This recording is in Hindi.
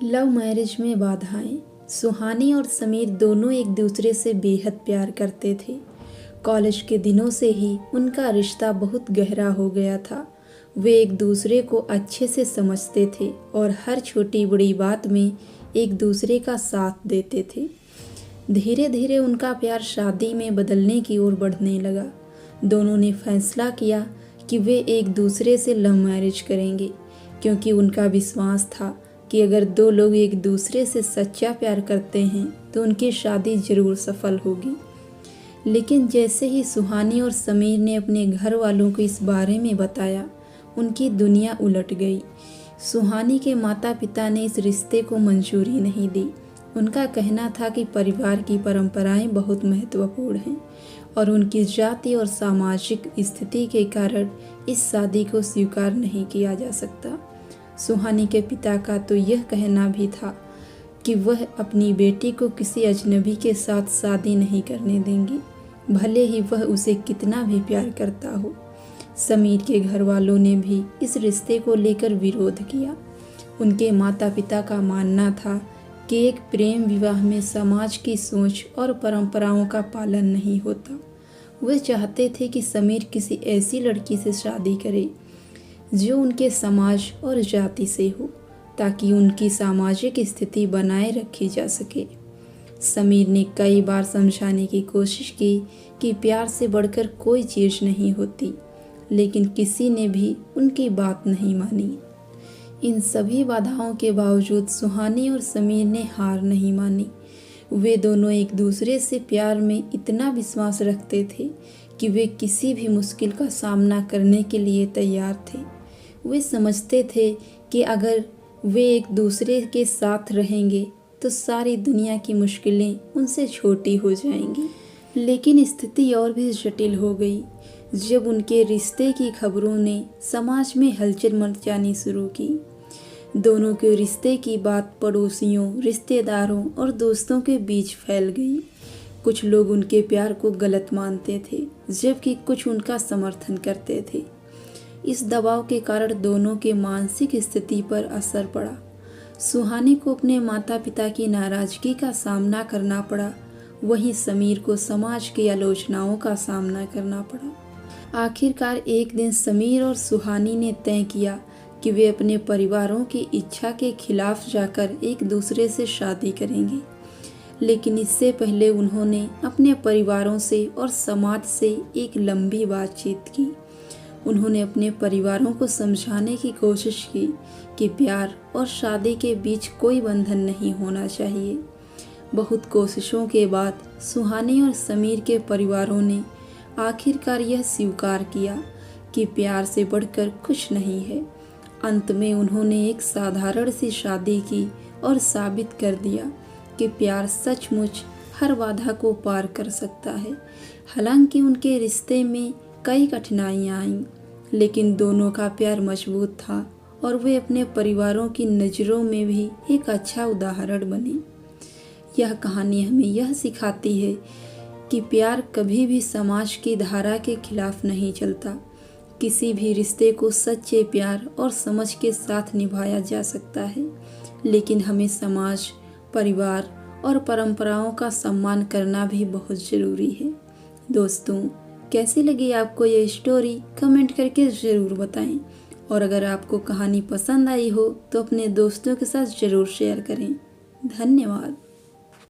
लव मैरिज में बाधाएं। सुहानी और समीर दोनों एक दूसरे से बेहद प्यार करते थे। कॉलेज के दिनों से ही उनका रिश्ता बहुत गहरा हो गया था। वे एक दूसरे को अच्छे से समझते थे और हर छोटी बड़ी बात में एक दूसरे का साथ देते थे। धीरे धीरे उनका प्यार शादी में बदलने की ओर बढ़ने लगा। दोनों ने फैसला किया कि वे एक दूसरे से लव मैरिज करेंगे, क्योंकि उनका विश्वास था कि अगर दो लोग एक दूसरे से सच्चा प्यार करते हैं तो उनकी शादी जरूर सफल होगी। लेकिन जैसे ही सुहानी और समीर ने अपने घर वालों को इस बारे में बताया, उनकी दुनिया उलट गई। सुहानी के माता पिता ने इस रिश्ते को मंजूरी नहीं दी। उनका कहना था कि परिवार की परंपराएं बहुत महत्वपूर्ण हैं और उनकी जाति और सामाजिक स्थिति के कारण इस शादी को स्वीकार नहीं किया जा सकता। सुहानी के पिता का तो यह कहना भी था कि वह अपनी बेटी को किसी अजनबी के साथ शादी नहीं करने देंगे, भले ही वह उसे कितना भी प्यार करता हो। समीर के घर वालों ने भी इस रिश्ते को लेकर विरोध किया। उनके माता पिता का मानना था कि एक प्रेम विवाह में समाज की सोच और परंपराओं का पालन नहीं होता। वे चाहते थे कि समीर किसी ऐसी लड़की से शादी करे जो उनके समाज और जाति से हो, ताकि उनकी सामाजिक स्थिति बनाए रखी जा सके। समीर ने कई बार समझाने की कोशिश की कि प्यार से बढ़कर कोई चीज़ नहीं होती, लेकिन किसी ने भी उनकी बात नहीं मानी। इन सभी बाधाओं के बावजूद सुहानी और समीर ने हार नहीं मानी। वे दोनों एक दूसरे से प्यार में इतना विश्वास रखते थे कि वे किसी भी मुश्किल का सामना करने के लिए तैयार थे। वे समझते थे कि अगर वे एक दूसरे के साथ रहेंगे तो सारी दुनिया की मुश्किलें उनसे छोटी हो जाएंगी। लेकिन स्थिति और भी जटिल हो गई जब उनके रिश्ते की खबरों ने समाज में हलचल मचानी शुरू की। दोनों के रिश्ते की बात पड़ोसियों, रिश्तेदारों और दोस्तों के बीच फैल गई। कुछ लोग उनके प्यार को गलत मानते थे, जबकि कुछ उनका समर्थन करते थे। इस दबाव के कारण दोनों के मानसिक स्थिति पर असर पड़ा। सुहानी को अपने माता पिता की नाराजगी का सामना करना पड़ा, वहीं समीर को समाज की आलोचनाओं का सामना करना पड़ा। आखिरकार एक दिन समीर और सुहानी ने तय किया कि वे अपने परिवारों की इच्छा के खिलाफ जाकर एक दूसरे से शादी करेंगे। लेकिन इससे पहले उन्होंने अपने परिवारों से और समाज से एक लंबी बातचीत की। उन्होंने अपने परिवारों को समझाने की कोशिश की कि प्यार और शादी के बीच कोई बंधन नहीं होना चाहिए। बहुत कोशिशों के बाद सुहानी और समीर के परिवारों ने आखिरकार यह स्वीकार किया कि प्यार से बढ़कर कुछ नहीं है। अंत में उन्होंने एक साधारण सी शादी की और साबित कर दिया कि प्यार सचमुच हर बाधा को पार कर सकता है। हालांकि उनके रिश्ते में कई कठिनाइयाँ आईं, लेकिन दोनों का प्यार मजबूत था और वे अपने परिवारों की नज़रों में भी एक अच्छा उदाहरण बने। यह कहानी हमें यह सिखाती है कि प्यार कभी भी समाज की धारा के खिलाफ नहीं चलता। किसी भी रिश्ते को सच्चे प्यार और समझ के साथ निभाया जा सकता है, लेकिन हमें समाज, परिवार और परंपराओं का सम्मान करना भी बहुत ज़रूरी है। दोस्तों, कैसी लगी आपको ये स्टोरी कमेंट करके ज़रूर बताएं, और अगर आपको कहानी पसंद आई हो तो अपने दोस्तों के साथ ज़रूर शेयर करें। धन्यवाद।